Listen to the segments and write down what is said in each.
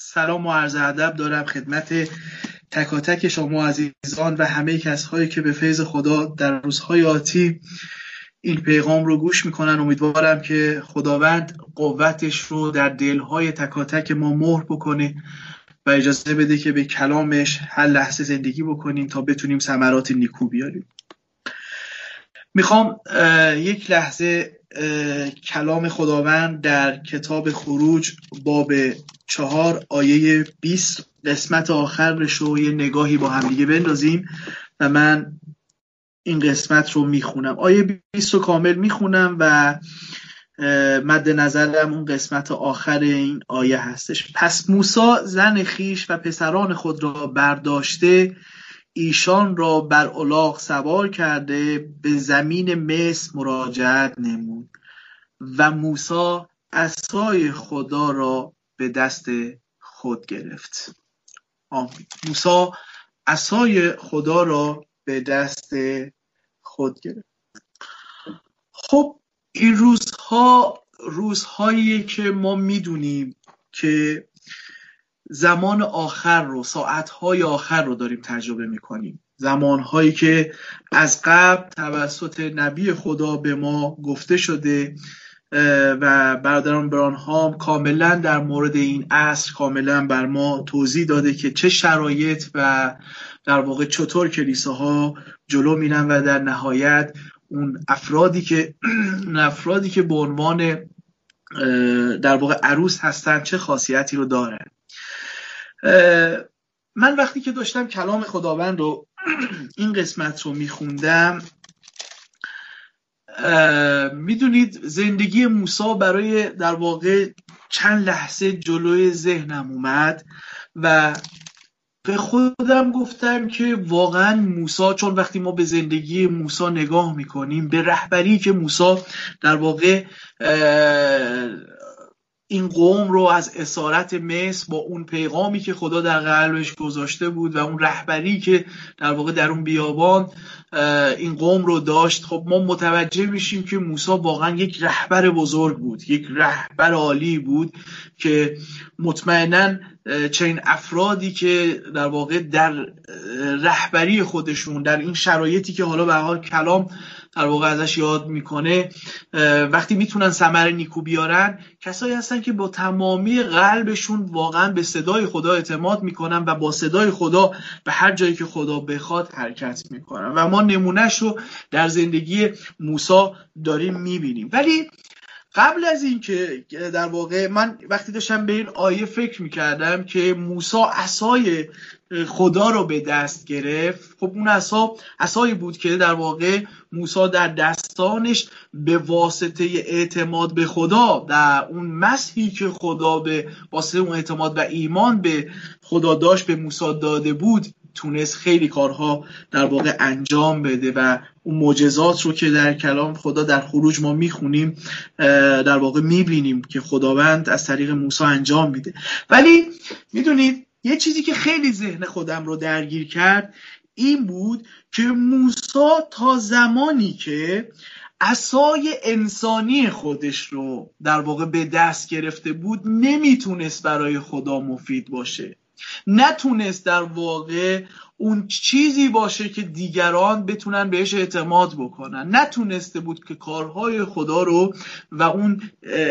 سلام و عرض ادب دارم خدمت تک شما عزیزان و همه کسایی که به فیض خدا در روزهای آتی این پیغام رو گوش میکنن. امیدوارم که خداوند قوتش رو در دلهای تک ما مهر بکنه و اجازه بده که به کلامش هر لحظه زندگی بکنیم تا بتونیم ثمرات نیکو بیاریم. میخوام یک لحظه کلام خداوند در کتاب خروج باب 4 آیه 20 قسمت آخرش رو یه نگاهی با هم دیگه بندازیم و من این قسمت رو میخونم. آیه 20 رو کامل میخونم و مد نظرم اون قسمت آخر این آیه هستش. پس موسی زن خیش و پسران خود را برداشته ایشان را بر الاغ سوار کرده به زمین مصر مراجعت نمود و موسی عصای خدا را به دست خود گرفت. آمین. موسی عصای خدا را به دست خود گرفت. خب این روزهایی که ما میدونیم که زمان آخر رو، ساعتهای آخر رو داریم تجربه میکنیم، زمانهایی که از قبل توسط نبی خدا به ما گفته شده و برادران برانهام کاملا در مورد این عصر کاملا بر ما توضیح داده که چه شرایط و در واقع چطور کلیساها جلو میرن و در نهایت اون افرادی که به عنوان در واقع عروس هستن چه خاصیتی رو دارن. من وقتی که داشتم کلام خداوند رو این قسمت رو میخوندم، میدونید زندگی موسی برای در واقع چند لحظه جلوی ذهنم اومد و به خودم گفتم که واقعا موسی، چون وقتی ما به زندگی موسی نگاه میکنیم، به رهبری که موسی در واقع این قوم رو از اسارت مصر با اون پیغامی که خدا در قلبش گذاشته بود و اون رهبری که در واقع در اون بیابان این قوم رو داشت، خب ما متوجه میشیم که موسی واقعا یک رهبر بزرگ بود، یک رهبر عالی بود که مطمئناً چنین افرادی که در واقع در رهبری خودشون در این شرایطی که حالا به حال کلام در واقع ازش یاد میکنه، وقتی میتونن ثمر نیکو بیارن، کسایی هستن که با تمامی قلبشون واقعا به صدای خدا اعتماد میکنن و با صدای خدا به هر جایی که خدا بخواد حرکت میکنن و ما نمونهش رو در زندگی موسی داریم میبینیم. ولی قبل از این که در واقع من وقتی داشتم به این آیه فکر میکردم که موسی عصای خدا رو به دست گرفت، خب اون عصایی بود که در واقع موسی در دستانش به واسطه اعتماد به خدا، در اون مسیحی که خدا به واسطه اون اعتماد و ایمان به خدا داشت به موسی داده بود، تونست خیلی کارها در واقع انجام بده و اون معجزات رو که در کلام خدا در خروج ما میخونیم در واقع میبینیم که خداوند از طریق موسی انجام میده. ولی میدونید یه چیزی که خیلی ذهن خودم رو درگیر کرد این بود که موسی تا زمانی که عصای انسانی خودش رو در واقع به دست گرفته بود نمیتونست برای خدا مفید باشه، نتونست در واقع اون چیزی باشه که دیگران بتونن بهش اعتماد بکنن، نتونسته بود که کارهای خدا رو و اون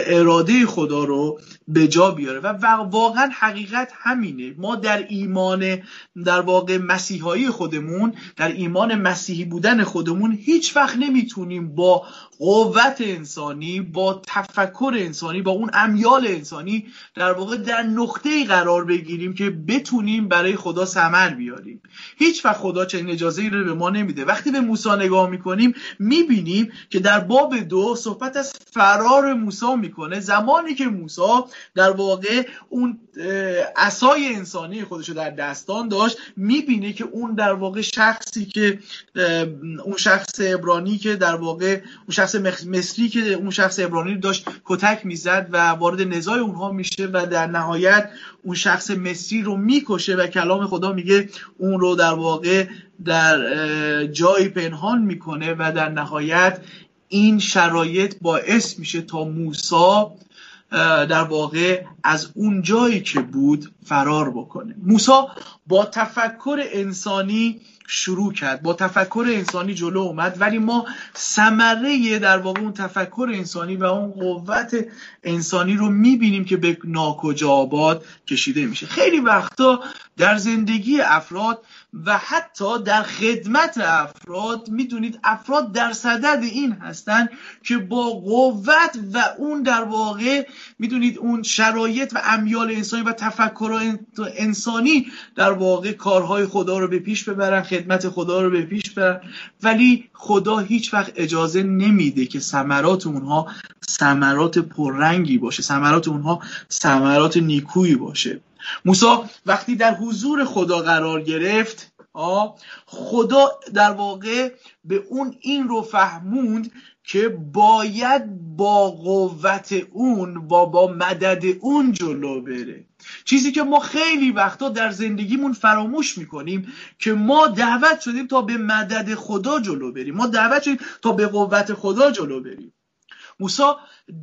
اراده خدا رو به جا بیاره و واقعا حقیقت همینه. ما در ایمان در واقع مسیحایی خودمون، در ایمان مسیحی بودن خودمون هیچ وقت نمیتونیم با قوت انسانی، با تفکر انسانی، با اون امیال انسانی در واقع در نقطه‌ای قرار بگیریم که بتونیم برای خدا ثمر بیاریم. هیچ وقت خدا چنین اجازه‌ای رو به ما نمیده. وقتی به موسی نگاه میکنیم میبینیم که در باب 2 صحبت از فرار موسی میکنه، زمانی که موسی در واقع اون عصای انسانی خودشو در دستان داشت، میبینه که اون در واقع شخصی که اون شخص عبرانی که در واقع اون شخص مصری که اون شخص عبرانی داشت کتک میزد و وارد نزاع اونها میشه و در نهایت اون شخص مصری رو میکشه و کلام خدا میگه اون رو در واقع در جایی پنهان میکنه و در نهایت این شرایط باعث میشه تا موسی در واقع از اون جایی که بود فرار بکنه. موسی با تفکر انسانی شروع کرد، با تفکر انسانی جلو اومد، ولی ما ثمره در واقع اون تفکر انسانی و اون قوت انسانی رو میبینیم که به ناکجا آباد کشیده میشه. خیلی وقتا در زندگی افراد و حتی در خدمت افراد میدونید افراد در صدد این هستن که با قوت و اون در واقع میدونید اون شرایط و امیال انسانی و تفکر انسانی در واقع کارهای خدا رو به پیش ببرن، خدمت خدا رو به پیش ببرن، ولی خدا هیچ وقت اجازه نمیده که ثمرات اونها ثمرات پررنگی باشه، ثمرات اونها ثمرات نیکویی باشه. موسی وقتی در حضور خدا قرار گرفت، خدا در واقع به اون این رو فهموند که باید با قوت اون و با مدد اون جلو بره. چیزی که ما خیلی وقتا در زندگیمون فراموش میکنیم که ما دعوت شدیم تا به مدد خدا جلو بریم، ما دعوت شدیم تا به قوت خدا جلو بریم. موسی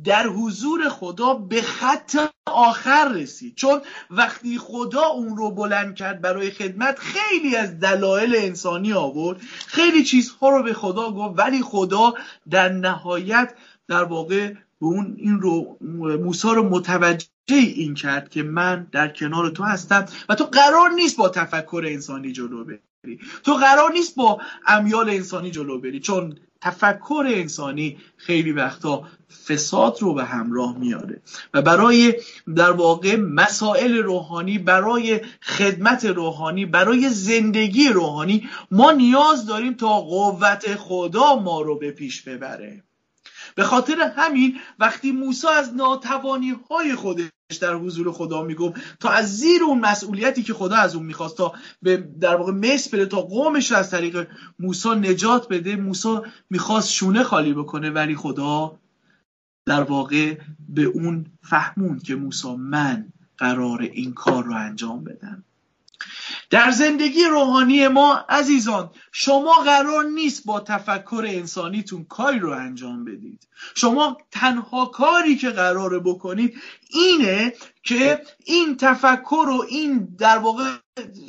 در حضور خدا به خط آخر رسید، چون وقتی خدا اون رو بلند کرد برای خدمت خیلی از دلایل انسانی آورد، خیلی چیزها رو به خدا گفت، ولی خدا در نهایت در واقع به اون این رو موسی رو متوجه این کرد که من در کنار تو هستم و تو قرار نیست با تفکر انسانی جلو بری، تو قرار نیست با امیال انسانی جلو بری، چون تفکر انسانی خیلی وقتا فساد رو به همراه میاره و برای در واقع مسائل روحانی، برای خدمت روحانی، برای زندگی روحانی ما نیاز داریم تا قوت خدا ما رو به پیش ببره. به خاطر همین وقتی موسی از ناتوانی‌های خودش در حضور خدا میگفت تا از زیر اون مسئولیتی که خدا از اون میخواست تا به در واقع مصر بره، تا قومش رو از طریق موسی نجات بده، موسی میخواست شونه خالی بکنه، ولی خدا در واقع به اون فهموند که موسی من قرار این کار رو انجام بدم. در زندگی روحانی ما عزیزان، شما قرار نیست با تفکر انسانیتون کاری رو انجام بدید. شما تنها کاری که قراره بکنید اینه که این تفکر و این در واقع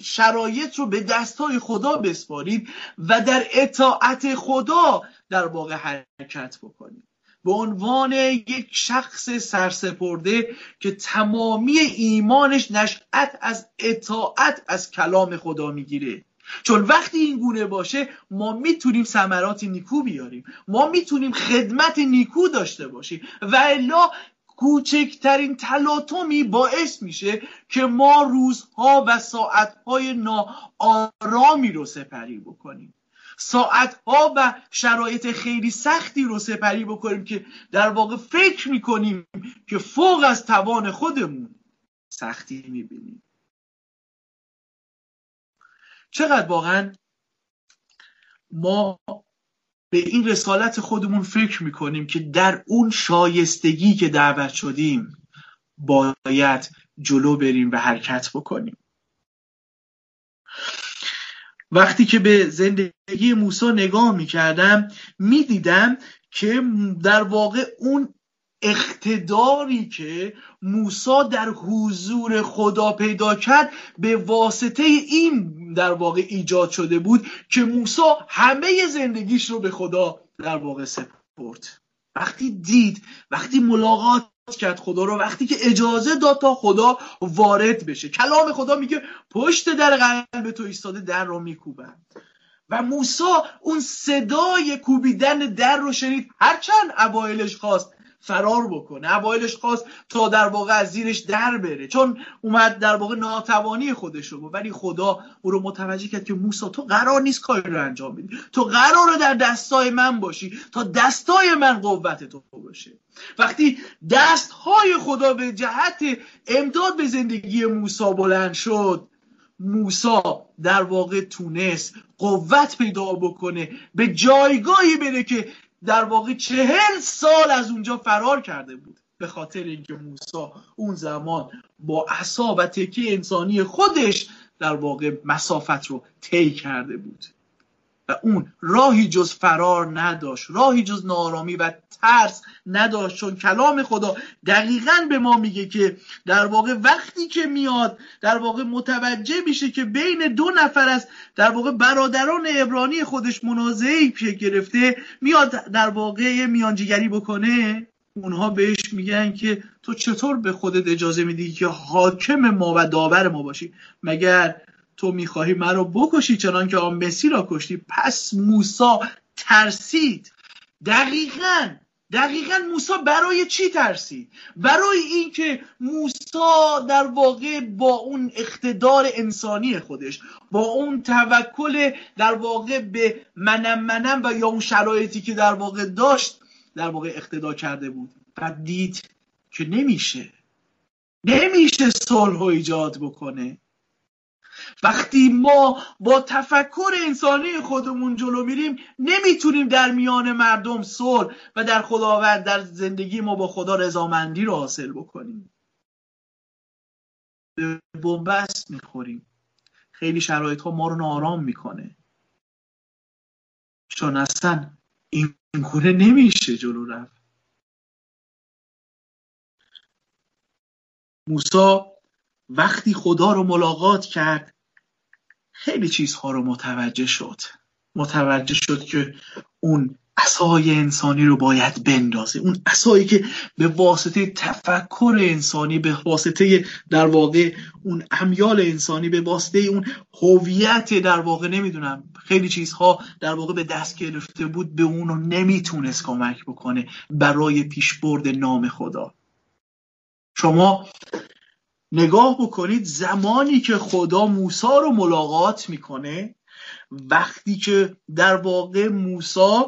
شرایط رو به دستای خدا بسپارید و در اطاعت خدا در واقع حرکت بکنید، به عنوان یک شخص سرسپرده که تمامی ایمانش نشأت از اطاعت از کلام خدا میگیره. چون وقتی این گونه باشه ما میتونیم ثمرات نیکو بیاریم، ما میتونیم خدمت نیکو داشته باشیم، و الا کوچکترین تلاطمی باعث میشه که ما روزها و ساعتهای ناآرامی رو سپری بکنیم، ساعتها و شرایط خیلی سختی رو سپری بکنیم که در واقع فکر میکنیم که فوق از توان خودمون سختی میبینیم. چقدر واقعا ما به این رسالت خودمون فکر میکنیم که در اون شایستگی که دعوت شدیم باید جلو بریم و حرکت بکنیم. وقتی که به زندگی موسی نگاه میکردم میدیدم که در واقع اون اقتداری که موسی در حضور خدا پیدا کرد به واسطه این در واقع ایجاد شده بود که موسی همه زندگیش رو به خدا در واقع سپرد. وقتی دید، وقتی ملاقات کرد خدا رو، وقتی که اجازه داد تا خدا وارد بشه، کلام خدا میگه پشت در قلب تو ایستاده در رو میکوبن، و موسی اون صدای کوبیدن در رو شنید. هرچند اوایلش خواست فرار بکنه، اوایلش خواست تا در واقع از زیرش در بره، چون اومد در واقع ناتوانی خودش رو، ولی خدا او رو متوجه کرد که موسی تو قرار نیست کاری رو انجام بدی، تو قراره در دستای من باشی تا دستای من قوت تو باشه. وقتی دستهای خدا به جهت امداد به زندگی موسی بلند شد، موسی در واقع تونست قوت پیدا بکنه، به جایگاهی بره که در واقع 40 سال از اونجا فرار کرده بود، به خاطر اینکه موسی اون زمان با عصا و تکیه انسانی خودش در واقع مسافت رو طی کرده بود. و اون راهی جز فرار نداشت، راهی جز نارامی و ترس نداشت، چون کلام خدا دقیقاً به ما میگه که در واقع وقتی که میاد در واقع متوجه میشه که بین دو نفر از در واقع برادران عبرانی خودش منازعه‌ای پیش گرفته، میاد در واقع میانجیگری بکنه. اونها بهش میگن که تو چطور به خودت اجازه میدی که حاکم ما و داور ما باشی؟ مگر تو میخواهی مرا بکشی چنان که آن مسی را کشتی؟ پس موسی ترسید. دقیقاً موسی برای چی ترسید؟ برای اینکه موسی در واقع با اون اقتدار انسانی خودش، با اون توکل در واقع به منم و یا اون شرایطی که در واقع داشت در واقع اقتدا کرده بود و دید که نمیشه صلح ایجاد بکنه. وقتی ما با تفکر انسانی خودمون جلو میریم نمیتونیم در میان مردم صلح و در خداوند در زندگی ما با خدا رضامندی رو حاصل بکنیم. به بنبست میخوریم. خیلی شرایط ها ما رو ناآرام میکنه، چون اصلا این گونه نمیشه جلو رفت. موسی وقتی خدا رو ملاقات کرد خیلی چیزها رو متوجه شد که اون عصای انسانی رو باید بندازه، اون عصایی که به واسطه تفکر انسانی، به واسطه در واقع اون امیال انسانی، به واسطه اون هویت در واقع نمیدونم خیلی چیزها در واقع به دست گرفته بود، به اون رو نمیتونست کمک بکنه برای پیشبرد نام خدا. شما نگاه بکنید زمانی که خدا موسی رو ملاقات میکنه، وقتی که در واقع موسی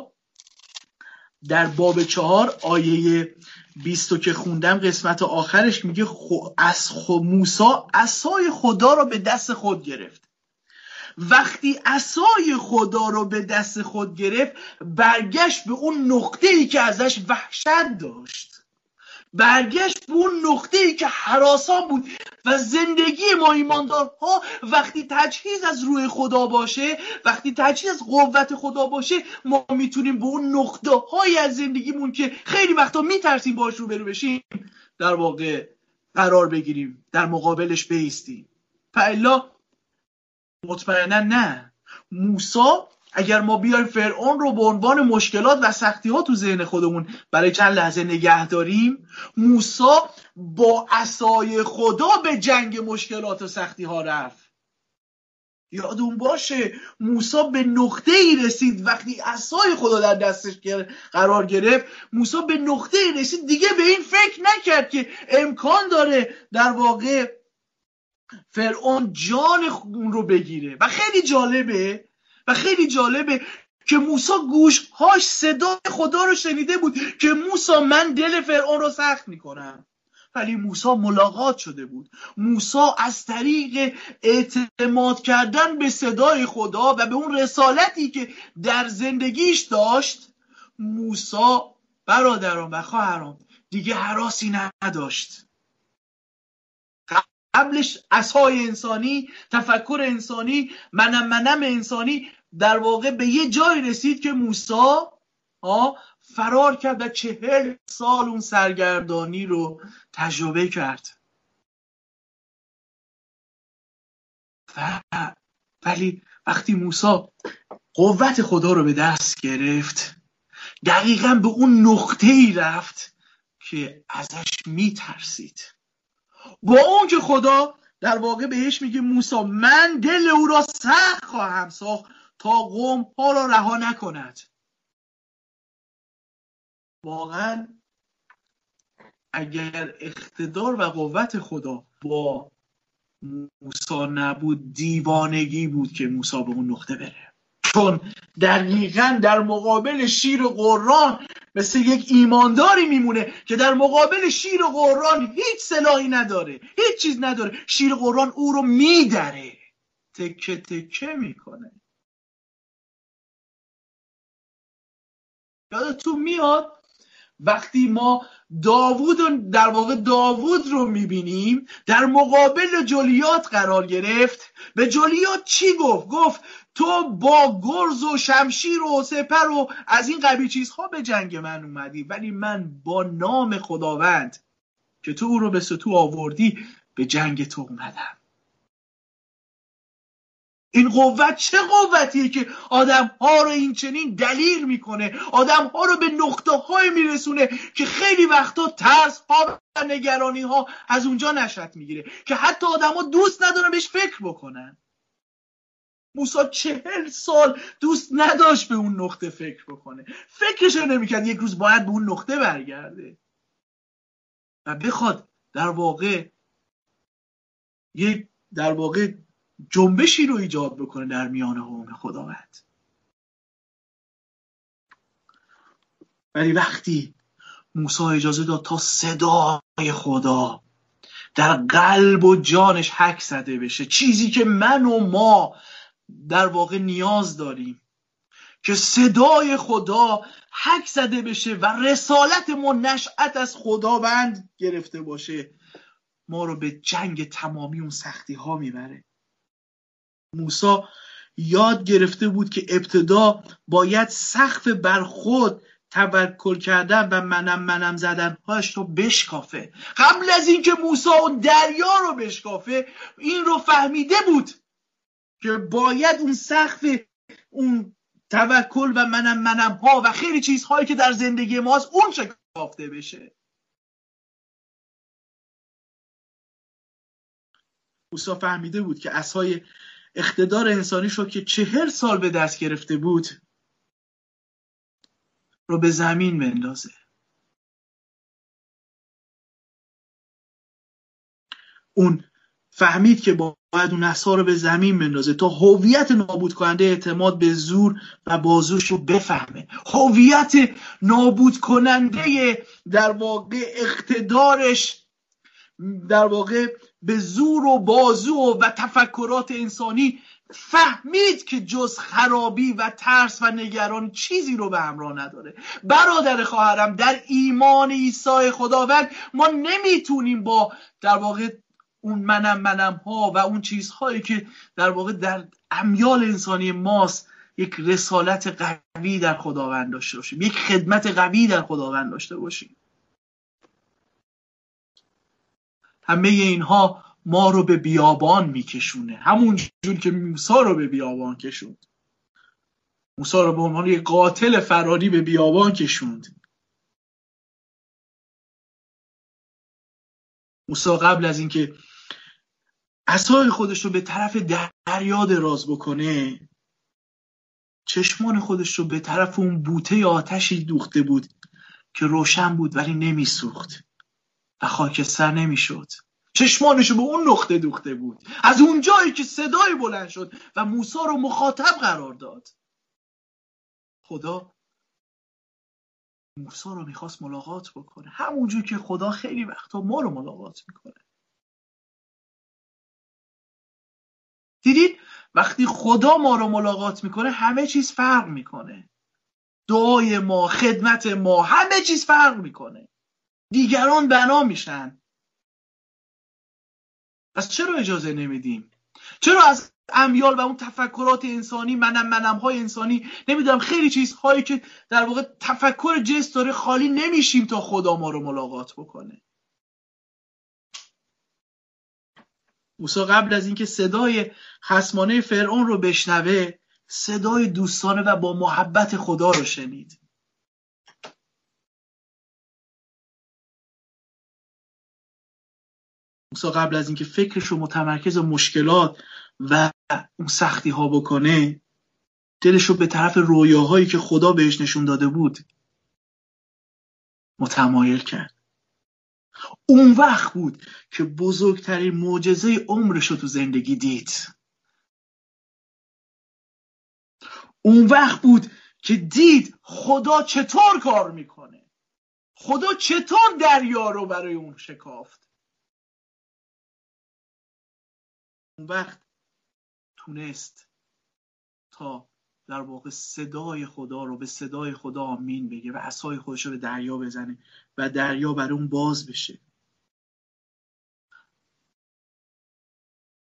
در باب 4 آیه 20 که خوندم قسمت آخرش میگه موسی عصای خدا رو به دست خود گرفت. وقتی عصای خدا رو به دست خود گرفت برگشت به اون نقطه‌ای که ازش وحشت داشت، برگشت به اون نقطه‌ای که هراسان بود. و زندگی ما ایماندارها وقتی تجهیز از روی خدا باشه، وقتی تجهیز از قوت خدا باشه، ما میتونیم به اون نقطه‌های از زندگیمون که خیلی وقتا میترسیم باهاش روبرو بشیم در واقع قرار بگیریم، در مقابلش بایستیم. فالا مطمئنا نه. موسی اگر ما بیایم فرعون رو به عنوان مشکلات و سختی ها تو ذهن خودمون برای چند لحظه نگه داریم، موسی با عصای خدا به جنگ مشکلات و سختی ها رفت. یادون باشه موسی به نقطه ای رسید وقتی عصای خدا در دستش قرار گرفت، موسی به نقطه ای رسید دیگه به این فکر نکرد که امکان داره در واقع فرعون جان اون رو بگیره. و خیلی جالبه که موسی گوشهاش صدای خدا رو شنیده بود که موسی من دل فرعون رو سخت میکنم، ولی موسی ملاقات شده بود. موسی از طریق اعتماد کردن به صدای خدا و به اون رسالتی که در زندگیش داشت، موسی برادران و خواهران دیگه هراسی نداشت. قبلش عصای انسانی، تفکر انسانی، منم انسانی در واقع به یه جای رسید که موسی فرار کرد و 40 سال اون سرگردانی رو تجربه کرد. ولی وقتی موسی قوت خدا رو به دست گرفت دقیقاً به اون نقطه‌ای رفت که ازش میترسید. با اون که خدا در واقع بهش میگه موسی من دل او را سخت خواهم ساخت تا قوم ها را رها نکند. واقعا اگر اقتدار و قوت خدا با موسی نبود دیوانگی بود که موسی به اون نقطه بره، چون دقیقاً در مقابل شیر قرآن مثل یک ایمانداری میمونه که در مقابل شیر قرآن هیچ سلاحی نداره، هیچ چیز نداره. شیر قرآن او رو میدره، تکه تکه میکنه. یادتون میاد وقتی ما داوود رو میبینیم در مقابل جولیات قرار گرفت، به جولیات چی گفت؟ تو با گرز و شمشیر و سپر و از این قبیل چیزها به جنگ من اومدی، ولی من با نام خداوند که تو او رو به ستو آوردی به جنگ تو اومدم. این قوت چه قوتیه که آدم ها رو این چنین دلیر میکنه، آدم ها رو به نقطه های میرسونه که خیلی وقتا ترس ها و نگرانی ها از اونجا نشأت میگیره که حتی آدم ها دوست ندارن بهش فکر بکنن. موسی 40 سال دوست نداشت به اون نقطه فکر بکنه، فکرش رو نمیکرد یک روز باید به اون نقطه برگرده و بخواد در واقع جنبشی رو ایجاد بکنه در میان قوم خداوند. ولی وقتی موسی اجازه داد تا صدای خدا در قلب و جانش حک زده بشه، چیزی که من و ما در واقع نیاز داریم که صدای خدا حک زده بشه و رسالت ما نشأت از خداوند گرفته باشه، ما رو به جنگ تمامی اون سختی ها میبره. موسی یاد گرفته بود که ابتدا باید سقف بر خود توکل کردن و منم زدن هاش رو بشکافه. قبل از اینکه موسی اون دریا رو بشکافه این رو فهمیده بود که باید اون سقف، اون توکل و منم ها و خیلی چیزهایی که در زندگی ماست اون شکافته بشه. موسی فهمیده بود که عصای اقتدار انسانیش رو که 40 سال به دست گرفته بود رو به زمین بندازه. اون فهمید که باید اون عصا رو به زمین بندازه تا هویت نابود کننده اعتماد به زور و بازوش رو بفهمه. هویت نابود کننده در واقع اقتدارش در واقع به زور و بازو و تفکرات انسانی فهمید که جز خرابی و ترس و نگرانی چیزی رو به همراه نداره. برادر خواهرم، در ایمان عیسی خداوند ما نمیتونیم با در واقع اون منم ها و اون چیزهایی که در واقع در امیال انسانی ماست یک رسالت قوی در خداوند داشته باشیم، یک خدمت قوی در خداوند داشته باشیم. همه اینها ما رو به بیابان میکشونه، همون جور که موسی رو به بیابان کشوند. موسی رو به عنوان یک قاتل فراری به بیابان کشوند. موسی قبل از اینکه عصای خودش رو به طرف دریا دراز بکنه چشمان خودش رو به طرف اون بوته آتشی دوخته بود که روشن بود ولی نمیسوخت و خاکستر نمیشد. چشمانش رو به اون نقطه دوخته بود، از اون جایی که صدای بلند شد و موسی رو مخاطب قرار داد. خدا موسی رو میخواست ملاقات بکنه، همونجور که خدا خیلی وقتا ما رو ملاقات میکنه. دیدید وقتی خدا ما رو ملاقات میکنه همه چیز فرق میکنه. دعای ما، خدمت ما، همه چیز فرق میکنه. دیگران بنا میشن. پس چرا اجازه نمیدیم؟ چرا از امیال و اون تفکرات انسانی، منم های انسانی، نمیدونم خیلی چیزهایی که در واقع تفکر جنس داره خالی نمیشیم تا خدا ما رو ملاقات بکنه؟ موسی قبل از اینکه صدای خصمانه فرعون رو بشنوه صدای دوستانه و با محبت خدا رو شنید. موسی قبل از اینکه فکرش رو متمرکز مشکلات و اون سختی ها بکنه دلش رو به طرف رویاهایی که خدا بهش نشون داده بود متمایل کرد. اون وقت بود که بزرگترین معجزه عمرش رو تو زندگی دید. اون وقت بود که دید خدا چطور کار میکنه، خدا چطور دریا رو برای اون شکافت. اون وقت تونست تا در واقع صدای خدا رو به صدای خدا آمین بگه و عصای خودش رو به دریا بزنه و دریا برای اون باز بشه.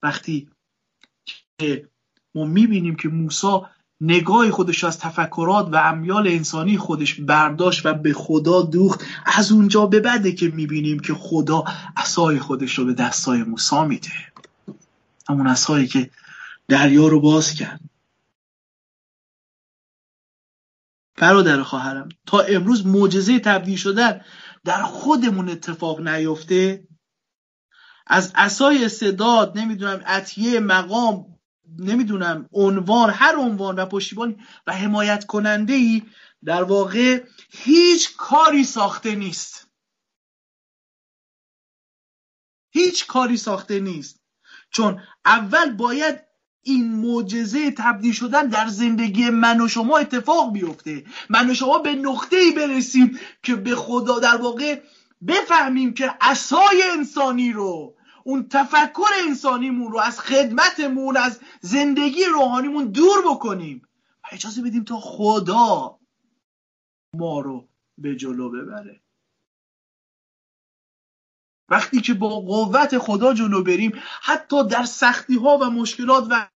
وقتی که ما میبینیم که موسی نگاه خودش از تفکرات و امیال انسانی خودش برداشت و به خدا دوخت. از اونجا به بعده که میبینیم که خدا عصای خودش رو به دستای موسی میده، همون عصایی که دریا رو باز کرد. برادر خواهرم، تا امروز معجزه تبدیل شدن در خودمون اتفاق نیفته، از عصای استعداد، نمیدونم عطیه، مقام، نمیدونم عنوان، هر عنوان و پشتیبانی و حمایت کننده ای در واقع هیچ کاری ساخته نیست. هیچ کاری ساخته نیست، چون اول باید این معجزه تبدیل شدن در زندگی من و شما اتفاق بیفته. من و شما به نقطه‌ای برسیم که به خدا در واقع بفهمیم که عصای انسانی رو، اون تفکر انسانیمون رو از خدمتمون، از زندگی روحانیمون دور بکنیم و اجازه بدیم تا خدا ما رو به جلو ببره. وقتی که با قوت خدا جلو بریم، حتی در سختی ها و مشکلات و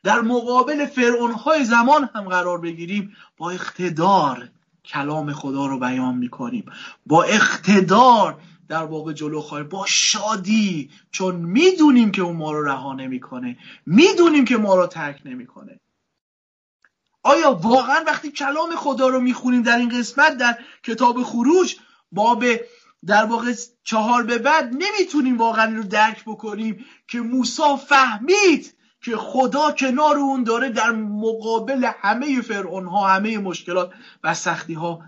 در مقابل فرعون های زمان هم قرار بگیریم، با اقتدار کلام خدا رو بیان میکنیم، با اقتدار در واقع جلو خواهیم، با شادی، چون میدونیم که اون ما رو رها نمیکنه، میدونیم که ما رو ترک نمیکنه. آیا واقعا وقتی کلام خدا رو میخونیم در این قسمت در کتاب خروج باب در واقع 4 به بعد، نمیتونیم واقعا این رو درک بکنیم که موسی فهمید که خدا کنار اون داره در مقابل همه فرعون ها، همه مشکلات و سختی ها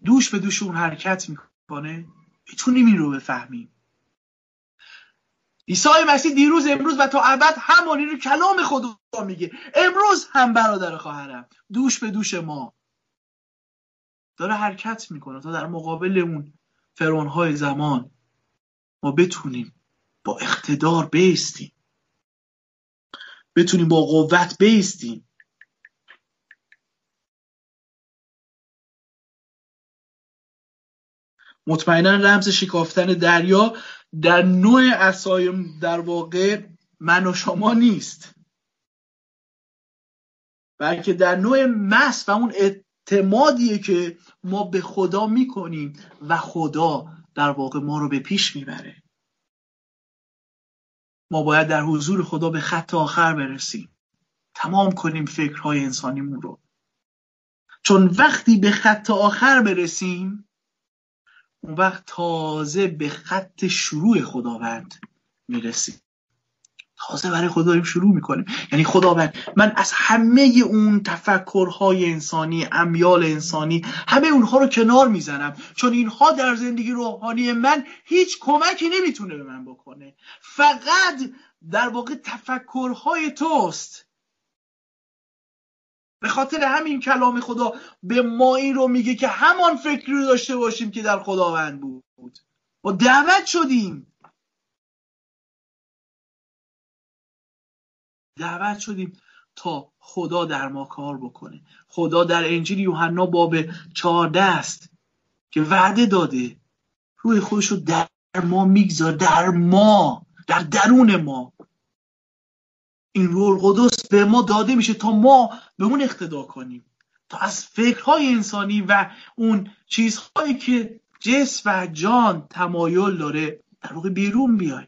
دوش به دوش اون حرکت میکنه؟ میتونیم این رو بفهمیم. عیسی مسیح دیروز، امروز و تا ابد همانی رو کلام خدا میگه. امروز هم برادر خواهرم دوش به دوش ما داره حرکت میکنه تا در مقابل اون فرعون‌های زمان ما بتونیم با اقتدار بایستیم، بتونیم با قوت بایستیم. مطمئنا رمز شکافتن دریا در نوع عصای در واقع من و شما نیست، بلکه در نوع مس و اون اعتمادیه که ما به خدا میکنیم و خدا در واقع ما رو به پیش میبره. ما باید در حضور خدا به خط آخر برسیم، تمام کنیم فکرهای انسانیمون رو، چون وقتی به خط آخر برسیم اون وقت تازه به خط شروع خداوند میرسیم، تازه برای خدا داریم شروع میکنیم. یعنی خداوند، من از همه اون تفکرهای انسانی، امیال انسانی، همه اونها رو کنار میزنم، چون اینها در زندگی روحانی من هیچ کمکی نمیتونه به من بکنه. فقط در واقع تفکرهای توست. به خاطر همین کلام خدا به ما این رو میگه که همان فکری رو داشته باشیم که در خداوند بود. ما دعوت شدیم تا خدا در ما کار بکنه. خدا در انجیل یوحنا باب 14 است که وعده داده روح خودش رو در ما میگذاره، در درون ما. این روح القدس به ما داده میشه تا ما به اون اقتدا کنیم، تا از فکرهای انسانی و اون چیزهایی که جسم و جان تمایل داره در واقع بیرون بیایم.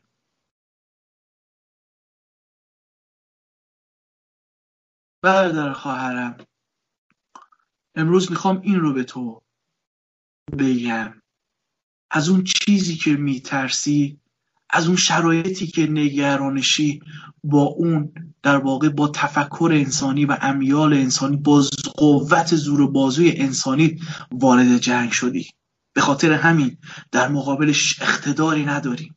برادر خواهرم، امروز میخوام این رو به تو بگم. از اون چیزی که میترسی، از اون شرایطی که نگرانشی، با اون در واقع با تفکر انسانی و امیال انسانی، با قوت زور و بازوی انسانی وارد جنگ شدی. به خاطر همین در مقابلش اقتداری نداریم،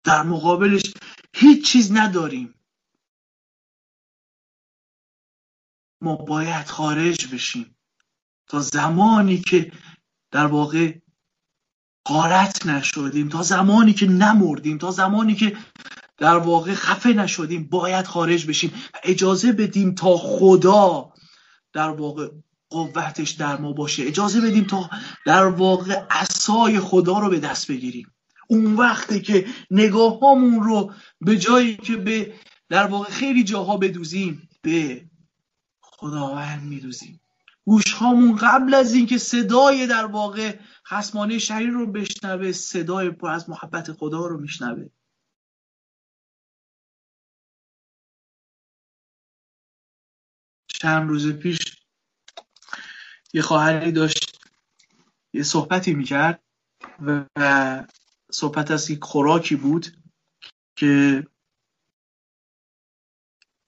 در مقابلش هیچ چیز نداریم. ما باید خارج بشیم تا زمانی که در واقع غارت نشدیم، تا زمانی که نمردیم، تا زمانی که در واقع خفه نشدیم، باید خارج بشیم و اجازه بدیم تا خدا در واقع قوتش در ما باشه. اجازه بدیم تا در واقع عصای خدا رو به دست بگیریم. اون وقتی که نگاهامون رو به جایی که به در واقع خیلی جاها بدوزیم، به خداوند میدوزیم. گوش هامون قبل از اینکه صدای در واقع خصمانه شریر رو بشنوه، صدای پر از محبت خدا رو میشنوه. چند روز پیش یه خواهری داشت یه صحبتی میکرد و صحبت از یک خوراکی بود که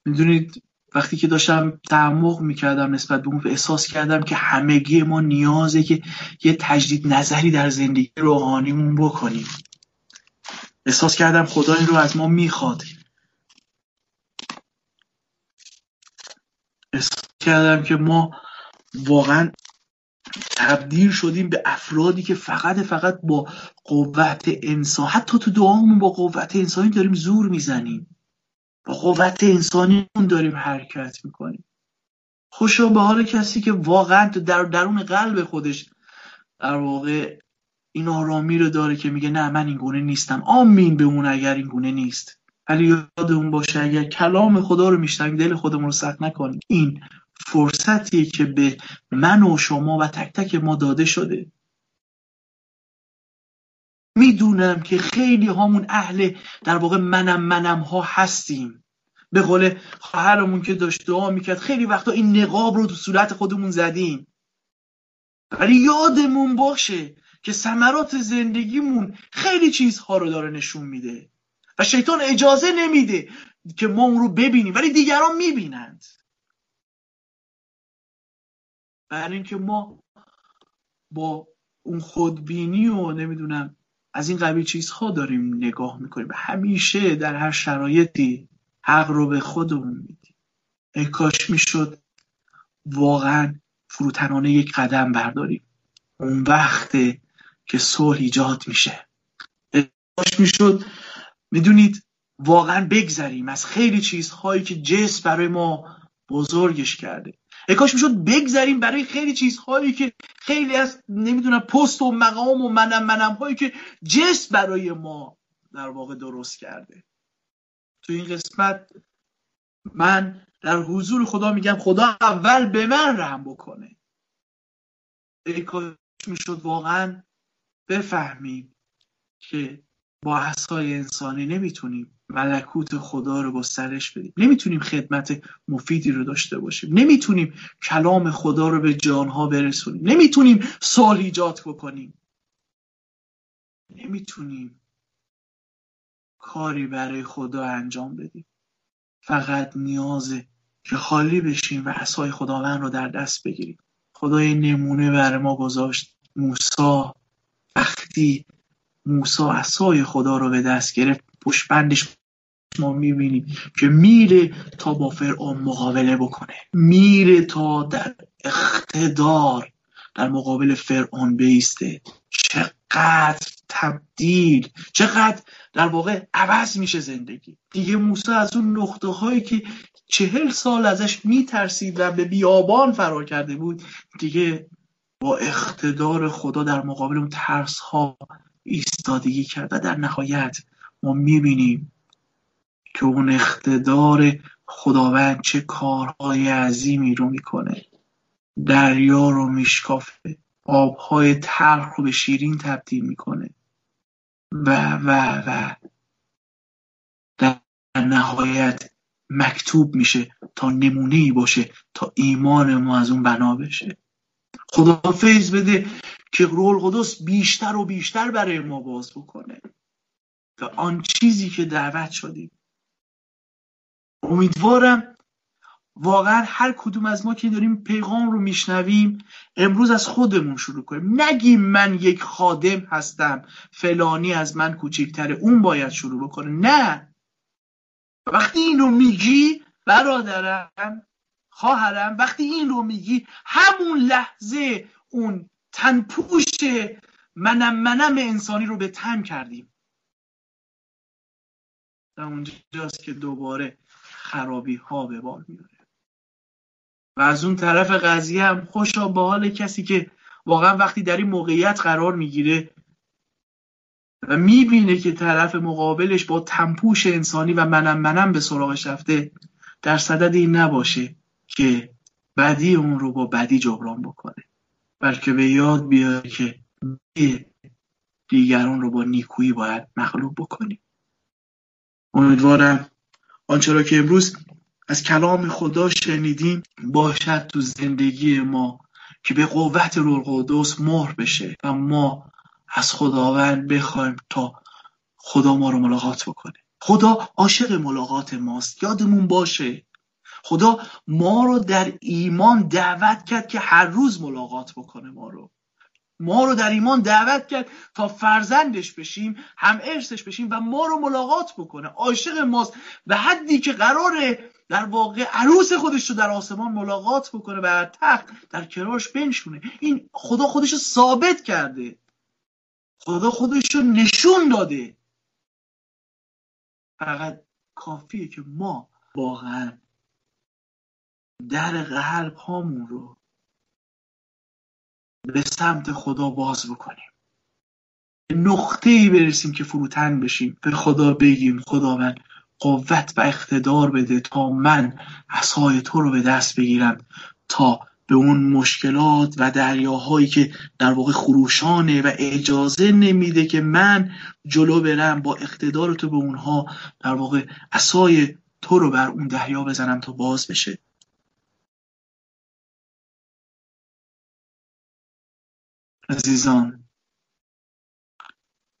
میدونید وقتی که داشتم تعمق میکردم نسبت به اون، احساس کردم که همگی ما نیازه که یه تجدید نظری در زندگی روحانیمون بکنیم. احساس کردم خدا این رو از ما میخواد. احساس کردم که ما واقعا تبدیل شدیم به افرادی که فقط با قوت انسان، حتی تو دعامون با قوت انسانی داریم زور میزنیم، با قوت انسانیمون داریم حرکت میکنیم. خوشا به حال کسی که واقعا در درون قلب خودش در واقع این آرامی رو داره که میگه نه من این گونه نیستم. آمین به اون اگر این گونه نیست، ولی یادمون باشه اگر کلام خدا رو میشنویم دل خودمون رو سخت نکنیم. این فرصتیه که به من و شما و تک تک ما داده شده. میدونم که خیلی هامون اهل در واقع منم ها هستیم. به قول خواهرمون که داشت دعا میکرد، خیلی وقتا این نقاب رو تو صورت خودمون زدیم، ولی یادمون باشه که ثمرات زندگیمون خیلی چیزها رو داره نشون میده و شیطان اجازه نمیده که ما اون رو ببینیم ولی دیگران میبینند. برای اینکه ما با اون خودبینی و نمیدونم از این قبیل چیزها داریم نگاه میکنیم. همیشه در هر شرایطی حق رو به خودمون میدیم. ای کاش میشد واقعا فروتنانه یک قدم برداریم. اون وقته که صلح ایجاد میشه. ای کاش میشد میدونید واقعا بگذریم از خیلی چیزهایی که جسم برای ما بزرگش کرده. ای کاش میشد بگذریم برای خیلی چیزهایی که خیلی از نمیدونم پست و مقام و منم هایی که جسم برای ما در واقع درست کرده. تو این قسمت من در حضور خدا میگم خدا اول به من رحم بکنه. ای کاش میشد واقعا بفهمیم که با عصای انسانی نمیتونیم ملکوت خدا رو گسترش بدیم، نمیتونیم خدمت مفیدی رو داشته باشیم، نمیتونیم کلام خدا رو به جانها برسونیم، نمیتونیم صلح ایجاد بکنیم، نمیتونیم کاری برای خدا انجام بدیم. فقط نیازه که خالی بشیم و عصای خداوند رو در دست بگیریم. خدا یه نمونه برای ما گذاشت. وقتی موسی عصای خدا رو به دست گرفت، پشت بندش ما میبینیم که میره تا با فرعون مقابله بکنه، میره تا در اقتدار در مقابل فرعون بیسته. چقدر تبدیل، چقدر در واقع عوض میشه زندگی. دیگه موسی از اون نقطه هایی که 40 سال ازش میترسید و به بیابان فرار کرده بود، دیگه با اقتدار خدا در مقابل اون ترس ها ایستادگی کرد و در نهایت ما میبینیم که اون اقتدار خداوند چه کارهای عظیمی رو میکنه. دریا رو میشکافه، آبهای تلخ رو به شیرین تبدیل میکنه و در نهایت مکتوب میشه تا نمونه‌ای باشه تا ایمان ما از اون بنا بشه. خدا فیض بده که روح القدس بیشتر و بیشتر برای ما باز بکنه و آن چیزی که دعوت شدیم. امیدوارم واقعا هر کدوم از ما که داریم پیغام رو میشنویم امروز از خودمون شروع کنیم. نگیم من یک خادم هستم، فلانی از من کوچکتره، اون باید شروع بکنه. نه، وقتی این رو میگی برادرم، خواهرم، وقتی این رو میگی همون لحظه اون تنپوش منم انسانی رو به تن کردیم. و اونجاست که دوباره خرابی ها به بار میاره. و از اون طرف قضیه هم خوشا به حال کسی که واقعا وقتی در این موقعیت قرار میگیره و میبینه که طرف مقابلش با تنپوش انسانی و منم به سراغش رفته، در صدد این نباشه که بدی اون رو با بدی جبران بکنه، بلکه به یاد بیاره که دیگران رو با نیکویی باید مغلوب بکنیم. امیدوارم آنچه را که امروز از کلام خدا شنیدیم باشد تو زندگی ما که به قوت روح القدس مهر بشه و ما از خداوند بخوایم تا خدا ما رو ملاقات بکنه. خدا عاشق ملاقات ماست. یادمون باشه خدا ما رو در ایمان دعوت کرد که هر روز ملاقات بکنه. ما رو در ایمان دعوت کرد تا فرزندش بشیم، هم ارثش بشیم و ما رو ملاقات بکنه. عاشق ماست و حدی که قراره در واقع عروس خودش رو در آسمان ملاقات بکنه و تخت در کنارش بنشونه. این خدا خودش رو ثابت کرده، خدا خودش رو نشون داده. فقط کافیه که ما واقعا در قلب هامون رو به سمت خدا باز بکنیم، نقطه‌ای برسیم که فروتن بشیم، به خدا بگیم خداوند قوت و اقتدار بده تا من عصای تو رو به دست بگیرم، تا به اون مشکلات و دریاهایی که در واقع خروشانه و اجازه نمیده که من جلو برم، با اقتدار تو به اونها در واقع عصای تو رو بر اون دریا بزنم تا باز بشه. عزیزان،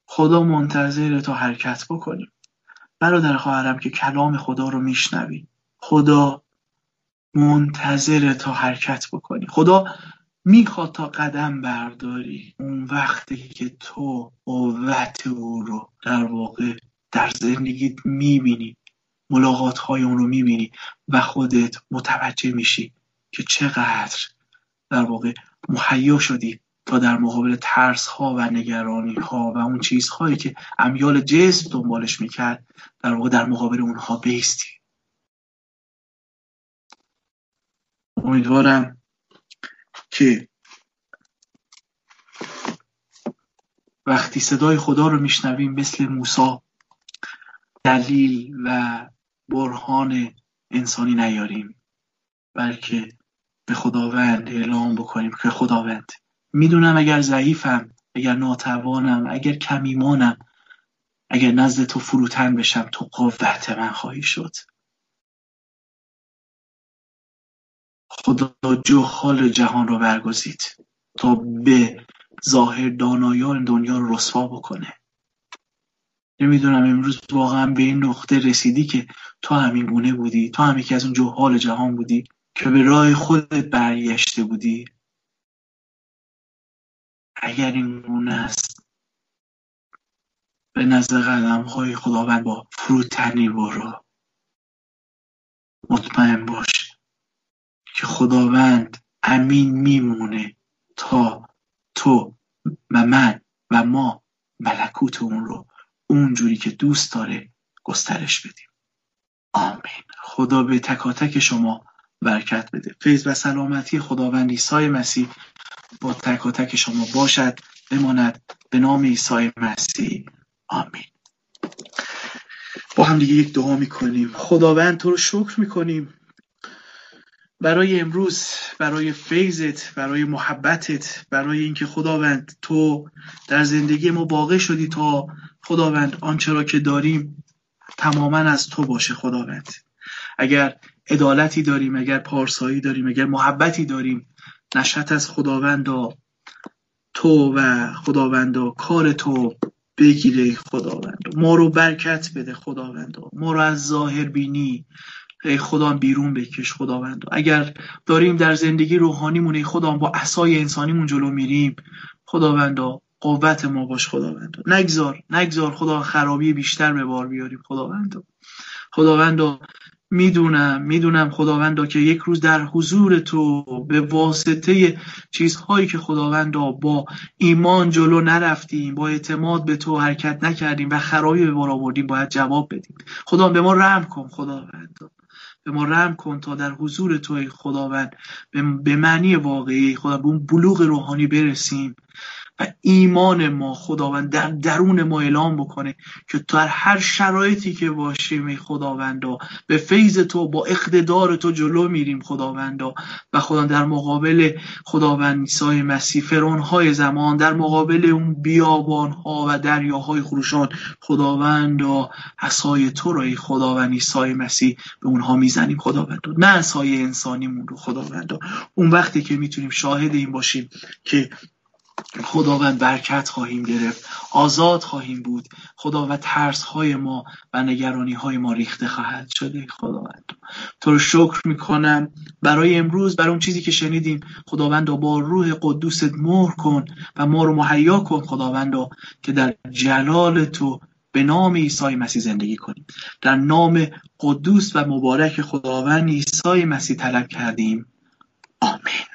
خدا منتظره تا حرکت بکنیم. برادر خواهرم که کلام خدا رو میشنوی، خدا منتظره تا حرکت بکنی. خدا میخواد تا قدم برداری. اون وقتی که تو قوت او رو در واقع در زندگیت میبینی، ملاقات های اون رو میبینی و خودت متوجه میشی که چقدر در واقع مهیا شدی تا در مقابل ترس ها و نگرانی ها و اون چیزهایی که امیال جسم دنبالش میکرد در واقع در مقابل اونها بیستی. امیدوارم که وقتی صدای خدا رو میشنویم مثل موسی دلیل و برهان انسانی نیاریم، بلکه به خداوند اعلام بکنیم که خداوند میدونم اگر ضعیفم، اگر ناتوانم، اگر کمیمانم، اگر نزد تو فروتن بشم تو قوت من خواهی شد. خدا جهال جهان رو برگزید تا به ظاهر دانایان دنیا رو رسوا بکنه. نمیدونم امروز واقعا به این نقطه رسیدی که تو همین گونه بودی، تو هم یکی از اون جهال جهان بودی که به راه خودت برگشته بودی. اگر این گونه است به نزد قدم‌های خداوند با فروتنی برو. مطمئن باش که خداوند امین میمونه تا تو و من و ما ملکوت اون رو اونجوری که دوست داره گسترش بدیم. آمین. خدا به تک شما برکت بده. فیض و سلامتی خداوند عیسی مسیح با تک شما باشد، بماند، به نام عیسی مسیح. آمین. با هم دیگه یک دعا میکنیم. خداوند تو رو شکر میکنیم برای امروز، برای فیضت، برای محبتت، برای اینکه خداوند تو در زندگی ما واقع شدی تا خداوند آنچه را که داریم تماما از تو باشه. خداوند اگر عدالتی داریم، اگر پارسایی داریم، اگر محبتی داریم، نشأت از خداوندا تو و خداوندا کار تو بگیره. خداوندا ما رو برکت بده. خداوندا ما رو از ظاهر بینی ای خدا بیرون بکش. خداوندا اگر داریم در زندگی روحانیمون ای خدا با عصای انسانیمون جلو میریم، خداوندا قوت ما باش. خداوندا نگذار خدا خرابی بیشتر به بار بیاریم. خداوندا میدونم خداوندا که یک روز در حضور تو به واسطه چیزهایی که خداوندا با ایمان جلو نرفتیم، با اعتماد به تو حرکت نکردیم و خرابی به بار آوردیم، باید جواب بدیم. خدا به ما رحم کن. خداوندا به ما رحم کن تا در حضور توی خداوند به معنی واقعی خدا به اون بلوغ روحانی برسیم و ایمان ما خداوند در درون ما اعلام بکنه که در هر شرایطی که باشیم ای خداوندا به فیض تو با اقتدار تو جلو میریم خداوندا و خدا در مقابل خداوند عیسی مسیح فرعون‌های زمان، در مقابل اون بیابان‌ها و دریاهای خروشان خداوندا عصای تو رو ای خداوند عیسی مسیح به اونها میزنیم خداوندا، نه عصای انسانیمون رو خداوندا. اون وقتی که میتونیم شاهد این باشیم که خداوند برکت خواهیم گرفت، آزاد خواهیم بود خدا و ترس های ما و نگرانی های ما ریخته خواهد شده. خداوند تو رو شکر میکنم برای امروز، برای اون چیزی که شنیدیم خداوند با روح قدوست مهر کن و ما رو مهیا کن خداوند که در جلال تو به نام عیسی مسیح زندگی کنیم. در نام قدوس و مبارک خداوند عیسی مسیح طلب کردیم، آمین.